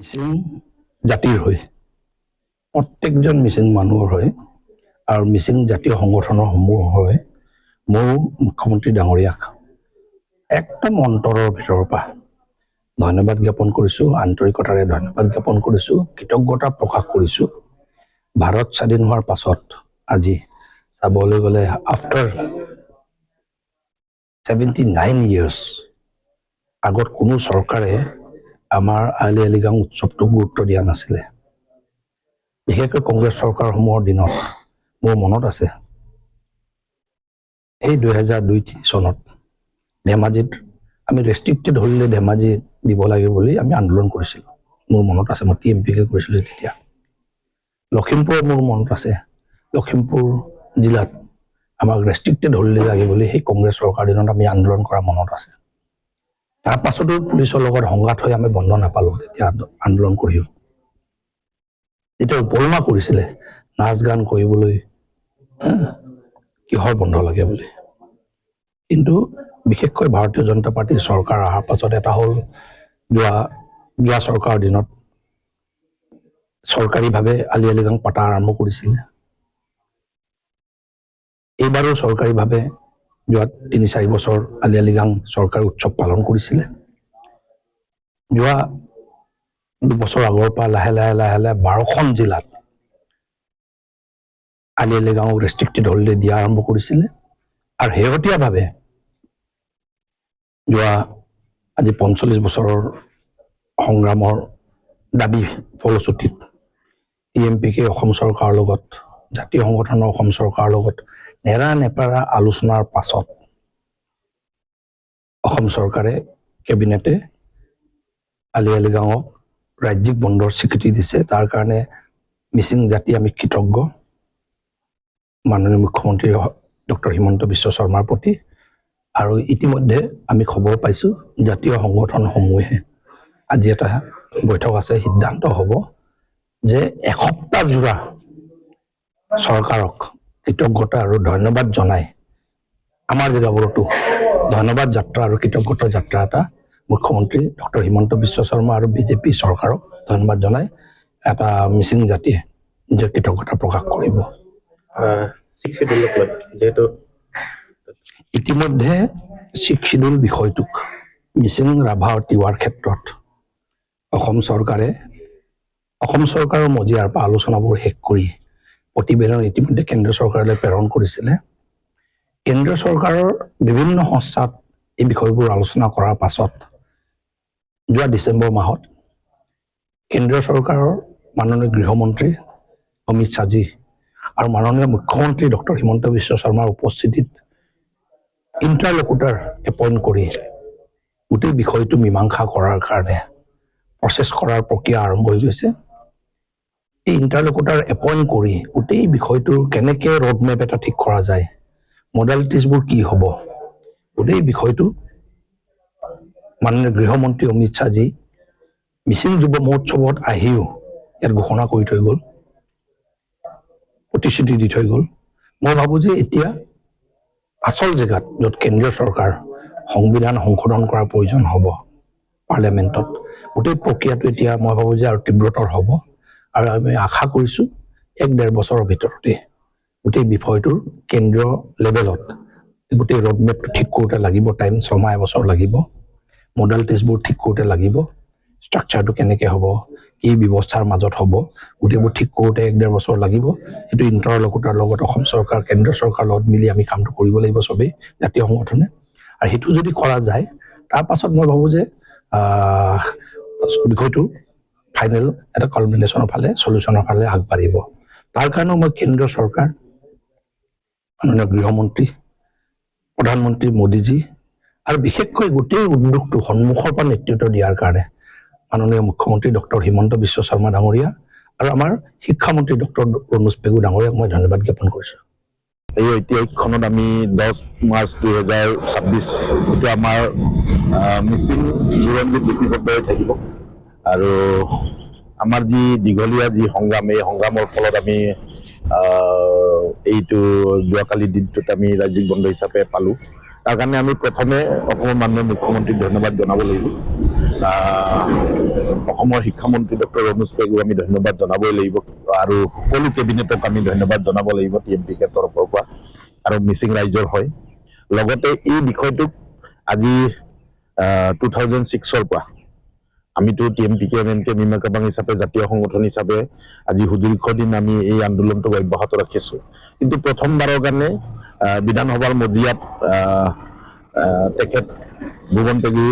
মিচিং জাতিৰ হৈ প্ৰত্যেকজন মিচিং মানুহৰ হৈ আৰু মিচিং জাতীয় সংগঠনৰ সমূহৰ হৈ মোৰ মুখ্যমন্ত্ৰী ডাঙৰীয়াক একদম অন্তৰৰ ভিতৰৰ পৰা ধন্যবাদ জ্ঞাপন কৰিছোঁ, আন্তৰিকতাৰে ধন্যবাদ জ্ঞাপন কৰিছোঁ, কৃতজ্ঞতা প্ৰকাশ কৰিছোঁ। ভাৰত স্বাধীন হোৱাৰ পাছত আজি চাবলৈ গ'লে আফটাৰ 79 years আগত কোনো চৰকাৰে আমাৰ আলি আই লৃগাং উৎসৱটোক গুৰুত্ব দিয়া নাছিলে। বিশেষকৈ কংগ্ৰেছ চৰকাৰসমূহৰ দিনত মোৰ মনত আছে এই 2002-03 চনত ধেমাজিত আমি ৰেষ্ট্ৰিক্টেড হলিডে ধেমাজি দিব লাগে বুলি আমি আন্দোলন কৰিছিলোঁ। মোৰ মনত আছে, মই TMPকে কৰিছিলোঁ তেতিয়া। লখিমপুৰত মোৰ মনত আছে, লখিমপুৰ জিলাত আমাক ৰেষ্ট্ৰিক্টেড হলিডে লাগে বুলি সেই কংগ্ৰেছ চৰকাৰ দিনত আমি আন্দোলন কৰা মনত আছে। তাৰ পাছতো পুলিচৰ লগত সংঘাত হৈ আমি বন্ধ নাপালোঁ তেতিয়া আন্দোলন কৰিও। যেতিয়া উপলুঙা কৰিছিলে নাচ গান কৰিবলৈ কিহৰ বন্ধ লাগে বুলি। কিন্তু বিশেষকৈ ভাৰতীয় জনতা পাৰ্টীৰ চৰকাৰ অহাৰ পাছত এটা হ'ল যোৱা চৰকাৰৰ দিনত চৰকাৰীভাৱে আলি আই লৃগাং পাতা আৰম্ভ কৰিছিলে। এইবাৰো চৰকাৰীভাৱে যোৱা ৩-৪ বছৰ আলি আই লৃগাং চৰকাৰী উৎসৱ পালন কৰিছিলে। যোৱা 2 বছৰ আগৰ পৰা লাহে লাহে 12খন জিলাত আলি আই লৃগাঙক ৰেষ্ট্ৰিক্টেড হলিডে দিয়া আৰম্ভ কৰিছিলে। আৰু শেহতীয়াভাৱে যোৱা আজি 45 বছৰৰ সংগ্ৰামৰ দাবী ফলশ্ৰুতিত TMPকে অসম চৰকাৰৰ লগত, জাতীয় সংগঠনৰ অসম চৰকাৰৰ লগত নেৰা নেপেৰা আলোচনাৰ পাছত অসম চৰকাৰে কেবিনেটে আলি আই লৃগাঙক ৰাজ্যিক বন্ধৰ স্বীকৃতি দিছে। তাৰ কাৰণে মিচিং জাতি আমি কৃতজ্ঞ মাননীয় মুখ্যমন্ত্ৰী ডক্টৰ হিমন্ত বিশ্ব শৰ্মাৰ প্ৰতি। আৰু ইতিমধ্যে আমি খবৰ পাইছোঁ জাতীয় সংগঠনসমূহে আজি এটা বৈঠক আছে, সিদ্ধান্ত হ'ব যে এসপ্তাহ জোৰা চৰকাৰক কৃতজ্ঞতা আৰু ধন্যবাদ জনাই আমাৰ জেগাবোৰতো ধন্যবাদ যাত্ৰা আৰু কৃতজ্ঞতা যাত্ৰা এটা মুখ্যমন্ত্ৰী ডক্টৰ হিমন্ত বিশ্ব শৰ্মা আৰু বিজেপি চৰকাৰক ধন্যবাদ জনাই এটা মিচিং জাতিয়ে নিজৰ কৃতজ্ঞতা প্ৰকাশ কৰিব। ইতিমধ্যে 6th শিডিউল বিষয়টোক মিচিং, ৰাভা আৰু তিৱাৰ ক্ষেত্ৰত অসম চৰকাৰৰ মজিয়াৰ পৰা আলোচনাবোৰ শেষ কৰি প্ৰতিবেদন ইতিমধ্যে কেন্দ্ৰীয় চৰকাৰলৈ প্ৰেৰণ কৰিছিলে। কেন্দ্ৰীয় চৰকাৰৰ বিভিন্ন সংস্থাত এই বিষয়বোৰ আলোচনা কৰাৰ পাছত যোৱা ডিচেম্বৰ মাহত কেন্দ্ৰীয় চৰকাৰৰ মাননীয় গৃহমন্ত্ৰী অমিত শ্বাহজী আৰু মাননীয় মুখ্যমন্ত্ৰী ডক্টৰ হিমন্ত বিশ্ব শৰ্মাৰ উপস্থিতিত ইণ্টাৰলকুটাৰ এপইণ্ট কৰি গোটেই বিষয়টো মীমাংসা কৰাৰ কাৰণে প্ৰচেছ কৰাৰ প্ৰক্ৰিয়া আৰম্ভ হৈ গৈছে। এই ইণ্টাৰলকুটাৰ এপইণ্ট কৰি গোটেই বিষয়টোৰ কেনেকৈ ৰোডমেপ এটা ঠিক কৰা যায়, মডেলিটিছবোৰ কি হ'ব, গোটেই বিষয়টো মাননীয় গৃহমন্ত্ৰী অমিত শ্বাহজী মিচিং যুৱ মহোৎসৱত আহিও ইয়াত ঘোষণা কৰি থৈ গ'ল, প্ৰতিশ্ৰুতি দি থৈ গ'ল। মই ভাবোঁ যে এতিয়া আচল জেগাত য'ত কেন্দ্ৰীয় চৰকাৰ সংবিধান সংশোধন কৰাৰ প্ৰয়োজন হ'ব পাৰ্লিয়ামেণ্টত, গোটেই প্ৰক্ৰিয়াটো এতিয়া মই ভাবোঁ যে আৰু তীব্ৰতৰ হ'ব। আৰু আমি আশা কৰিছোঁ 1-1.5 বছৰৰ ভিতৰতে গোটেই বিষয়টোৰ কেন্দ্ৰীয় লেভেলত গোটেই ৰোডমেপটো ঠিক কৰোঁতে লাগিব টাইম, 6 বছৰ লাগিব। মডেলিটিছবোৰ ঠিক কৰোঁতে লাগিব, ষ্ট্ৰাকচাৰটো কেনেকৈ হ'ব, কি ব্যৱস্থাৰ মাজত হ'ব, গোটেইবোৰ ঠিক কৰোঁতে 1-1.5 বছৰ লাগিব। সেইটো ইণ্টাৰলকুটাৰ লগত অসম চৰকাৰ, কেন্দ্ৰীয় চৰকাৰৰ লগত মিলি আমি কামটো কৰিব লাগিব চবেই জাতীয় সংগঠনে। আৰু সেইটো যদি কৰা যায় তাৰ পাছত মই ভাবোঁ যে বিষয়টো ফাইনেল এটা কালমিনেশ্যনৰ ফালে, চলিউশ্যনৰ ফালে আগবাঢ়িব। তাৰ কাৰণেও মই কেন্দ্ৰীয় চৰকাৰ, মাননীয় গৃহমন্ত্ৰী, প্ৰধানমন্ত্ৰী মোদীজী আৰু বিশেষকৈ গোটেই উদ্যোগটো সন্মুখৰ পৰা নেতৃত্ব দিয়াৰ কাৰণে মাননীয় মুখ্যমন্ত্ৰী ডক্টৰ হিমন্ত বিশ্ব শৰ্মা ডাঙৰীয়া আৰু আমাৰ শিক্ষামন্ত্ৰী ডক্টৰ ৰণোজ পেগু ডাঙৰীয়াক মই ধন্যবাদ জ্ঞাপন কৰিছোঁ। এই ঐতিহাসিক ক্ষণত আমি 10 মাৰ্চ 2026 যিটো আমাৰ মিচিং বুৰঞ্জীত লিপিবদ্ধ হৈ থাকিব। আৰু আমাৰ যি দীঘলীয়া যি সংগ্ৰাম, এই সংগ্ৰামৰ ফলত আমি এইটো যোৱাকালি দিনটোত আমি ৰাজ্যিক বন্ধ হিচাপে পালোঁ। তাৰ কাৰণে আমি প্ৰথমে অসমৰ মাননীয় মুখ্যমন্ত্ৰীক ধন্যবাদ জনাব লাগিব। অসমৰ শিক্ষামন্ত্ৰী ডক্টৰ ৰমেশ পেগুক আমি ধন্যবাদ জনাবই লাগিব আৰু সকলো কেবিনেটক আমি ধন্যবাদ জনাব লাগিব TMPK তৰফৰ পৰা আৰু মিচিং ৰাইজৰ হয় লগতে এই বিষয়টোক আজি 2006 পৰা আমিতো TMPK MNK মিমা কাবাং হিচাপে জাতীয় সংগঠন হিচাপে আজি সুদীৰ্ঘ দিন আমি এই আন্দোলনটো অব্যাহত ৰাখিছো কিন্তু প্ৰথমবাৰৰ কাৰণে বিধানসভাৰ মজিয়াত তেখেত ভুৱন পেগু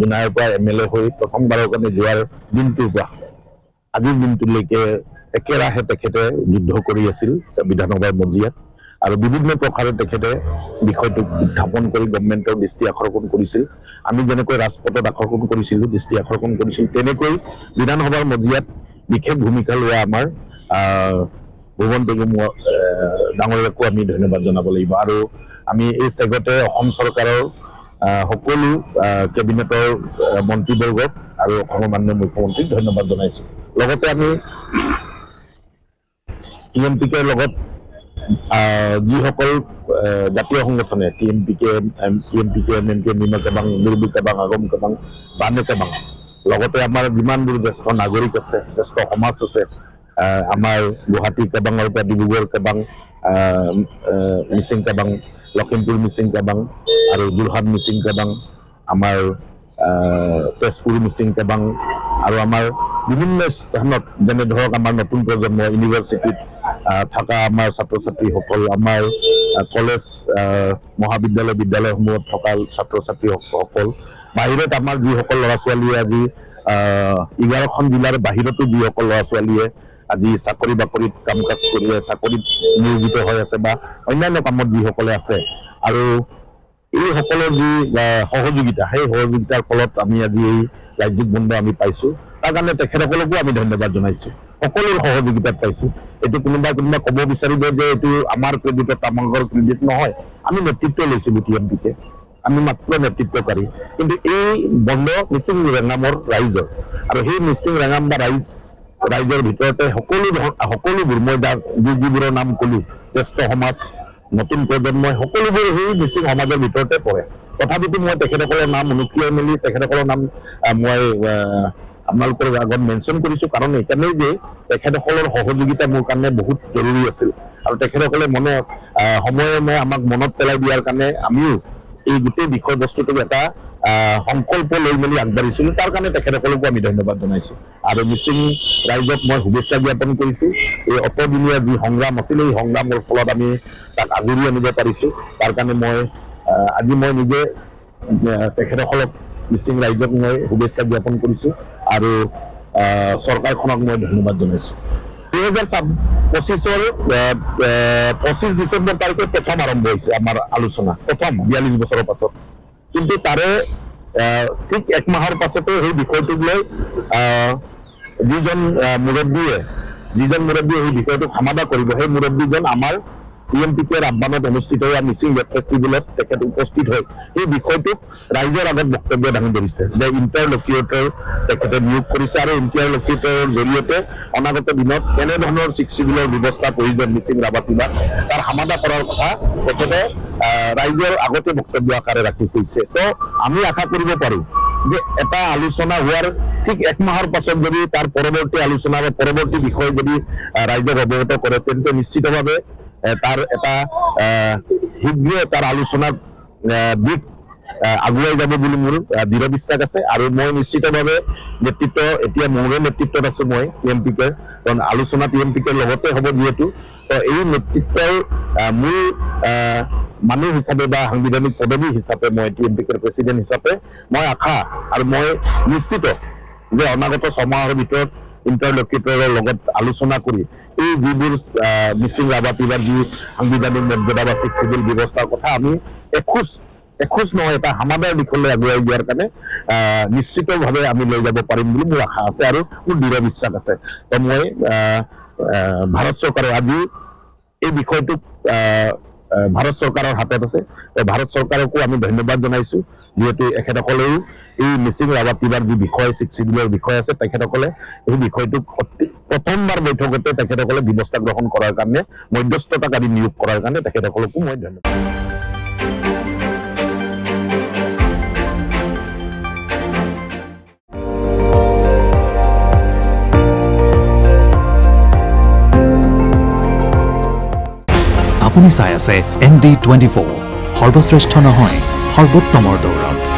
জোনাইৰ পৰা MLA হৈ প্ৰথমবাৰৰ কাৰণে যোৱাৰ দিনটোৰ পৰা আজিৰ দিনটোলৈকে একেৰাহে তেখেতে যুদ্ধ কৰি আছিল বিধানসভাৰ মজিয়াত আৰু বিভিন্ন প্ৰকাৰে তেখেতে বিষয়টোক উত্থাপন কৰি গভৰ্ণমেণ্টৰ দৃষ্টি আকৰ্ষণ কৰিছিল আমি যেনেকৈ ৰাজপথত আকৰ্ষণ কৰিছিলোঁ দৃষ্টি আকৰ্ষণ কৰিছিল তেনেকৈ বিধানসভাৰ মজিয়াত বিশেষ ভূমিকা লোৱা আমাৰ ভুৱন পেগু ডাঙৰীয়াকো আমি ধন্যবাদ জনাব লাগিব আৰু আমি এই চেগতে অসম চৰকাৰৰ সকলো কেবিনেটৰ মন্ত্ৰীবৰ্গক আৰু অসমৰ মাননীয় মুখ্যমন্ত্ৰীক ধন্যবাদ জনাইছো লগতে আমি TMPKৰ লগত যিসকল জাতীয় সংগঠনে TMPK MNK মিমা কাবাং দুৰ্বি কাবাং আগম কাবাং বানে কাবাং লগতে আমাৰ যিমানবোৰ জ্যেষ্ঠ নাগৰিক আছে জ্যেষ্ঠ সমাজ আছে আমাৰ গুৱাহাটী কাবাঙৰ পৰা ডিব্ৰুগড় কাবাং মিচিং কাবাং লখিমপুৰ মিচিং কাবাং আৰু যোৰহাট মিচিং কাবাং আমাৰ তেজপুৰ মিচিং কাবাং আৰু আমাৰ বিভিন্ন স্থানত যেনে ধৰক আমাৰ নতুন প্ৰজন্ম ইউনিভাৰ্চিটিত থকা আমাৰ ছাত্ৰ ছাত্ৰীসকল আমাৰ কলেজ মহাবিদ্যালয় বিদ্যালয়সমূহত থকা ছাত্ৰ ছাত্ৰীসকল বাহিৰত আমাৰ যিসকল ল'ৰা ছোৱালীয়ে আজি 11খন জিলাৰ বাহিৰতো যিসকল ল'ৰা ছোৱালীয়ে আজি চাকৰি বাকৰিত কাম কাজ কৰি চাকৰিত নিয়োজিত হৈ আছে বা অন্যান্য কামত যিসকলে আছে আৰু এই সকলৰ যি সহযোগিতা সেই সহযোগিতাৰ ফলত আমি আজি এই ৰাজ্যিক বন্ধ আমি পাইছো তাৰ কাৰণে তেখেতসকলকো আমি ধন্যবাদ জনাইছো সকলোৰ সহযোগিতাত পাইছো এইটো কোনোবা ক'ব বিচাৰিব যে এইটো আমাৰ ক্ৰেডিটত আমাকৰ ক্ৰেডিট নহয় আমি নেতৃত্ব লৈছিলো TMPK আমি মাত্ৰ নেতৃত্বকাৰী কিন্তু এই বন্ধ মিচিং ৰেঙামৰ ৰাইজৰ আৰু সেই মিচিং ৰেঙাম বা ৰাইজৰ ভিতৰতে সকলোবোৰ মই যিবোৰৰ নাম কলো জ্যেষ্ঠ সমাজ নতুন প্ৰজন্মই সকলোবোৰ সেই মিচিং সমাজৰ ভিতৰতে পৰে তথাপিতো মই তেখেতসকলৰ নাম অনুকিয়াই মেলি তেখেতসকলৰ নাম মই আপোনালোকৰ আগত মেনশ্যন কৰিছো কাৰণ এইকাৰণেই যে তেখেতসকলৰ সহযোগিতা মোৰ কাৰণে বহুত জৰুৰী আছিল আৰু তেখেতসকলে সময়ে আমাক মনত পেলাই দিয়াৰ কাৰণে আমিও এই গোটেই বিষয়বস্তুটোক এটা সংকল্প লৈ মেলি আগবাঢ়িছিলো তাৰ কাৰণে তেখেতসকলকো আমি ধন্যবাদ জনাইছো আৰু মিচিং ৰাইজক মই শুভেচ্ছা জ্ঞাপন কৰিছো এই অতদিনীয়া যি সংগ্ৰাম আছিল এই সংগ্ৰামৰ ফলত আমি তাক আজৰি আনিব পাৰিছো তাৰ কাৰণে আজি মই নিজে তেখেতসকলক মিচিং ৰাইজক মই শুভেচ্ছা জ্ঞাপন কৰিছো আৰু চৰকাৰখনক মই ধন্যবাদ জনাইছো 2025 ডিচেম্বৰ তাৰিখে প্ৰথম আৰম্ভ হৈছে আমাৰ আলোচনা প্ৰথম 42 বছৰৰ পাছত কিন্তু তাৰে ঠিক এক মাহৰ পাছতে সেই বিষয়টোক লৈ যিজন মুৰব্বীয়ে এই বিষয়টোক সমাধা কৰিব সেই মুৰব্বীজন আমাৰ TMPKৰ আহ্বানত অনুষ্ঠিত হোৱা মিচিং ৱেব ফেষ্টিভেলত তেখেত উপস্থিত হৈ এই বিষয়টোক ৰাইজৰ আগত বক্তব্য দাঙি ধৰিছে যে ইণ্টাৰলকিউটৰ তেখেতে নিয়োগ কৰিছে আৰু ইণ্টাৰলকিউটৰৰ জৰিয়তে অনাগত দিনত কেনেধৰণৰ চিকিৎসা ব্যৱস্থা প্ৰয়োজন মিচিং ৰাভাটিবা তাৰ সমাধা কৰাৰ কথা তেখেতে ৰাইজৰ আগতে বক্তব্য আকাৰে ৰাখি কৈছে তো আমি আশা কৰিব পাৰোঁ যে এটা আলোচনা হোৱাৰ ঠিক এক মাহৰ পাছত যদি তাৰ পৰৱৰ্তী আলোচনা বা পৰৱৰ্তী বিষয় যদি ৰাইজক অৱগত কৰে তেন্তে নিশ্চিতভাৱে তাৰ এটা শীঘ্ৰ তাৰ আলোচনাৰ দিশ আগুৱাই যাব বুলি মোৰ দৃঢ় বিশ্বাস আছে আৰু মই নিশ্চিতভাৱে এতিয়া মোৰে নেতৃত্বত আছো মই TMPK কাৰণ আলোচনা TMPKৰ লগতে হ'ব যিহেতু তো এই নেতৃত্বৰ মূল মানুহ হিচাপে বা সাংবিধানিক পদবী হিচাপে মই TMPKৰ প্ৰেচিডেণ্ট হিচাপে মই আশা আৰু মই নিশ্চিত যে অনাগত 6 মাহৰ ভিতৰত ইণ্টাৰলকিউটৰৰ লগত আলোচনা কৰি এই যিবোৰ মিচিং ৰাভাটিবাৰ যি সাংবিধানিক মৰ্যাদা বা চিভিল ব্যৱস্থাৰ কথা আমি এখোজ নহয় এটা সমাধাৰ দিশলৈ আগুৱাই দিয়াৰ কাৰণে নিশ্চিতভাৱে আমি লৈ যাব পাৰিম বুলি মোৰ আশা আছে আৰু মোৰ দৃঢ় বিশ্বাস আছে তো মই ভাৰত চৰকাৰে আজি এই বিষয়টোক ভাৰত চৰকাৰৰ হাতত আছে ভাৰত চৰকাৰকো আমি ধন্যবাদ জনাইছো যেহেতু এখেতসকলেও এই মিচিং ৰাভাটিবাৰ যি বিষয় চিভিলৰ বিষয় আছে তেখেতসকলে এই বিষয়টোক প্ৰথমবাৰ বৈঠকতে তেখেতসকলে ব্যৱস্থা গ্ৰহণ কৰাৰ কাৰণে মধ্যস্থতাকাৰী নিয়োগ কৰাৰ কাৰণে তেখেতসকলকো মই ধন্যবাদ আপুনি চাই আছে ND24 সৰ্বশ্ৰেষ্ঠ নহয় সৰ্বোত্তমৰ দৌৰত।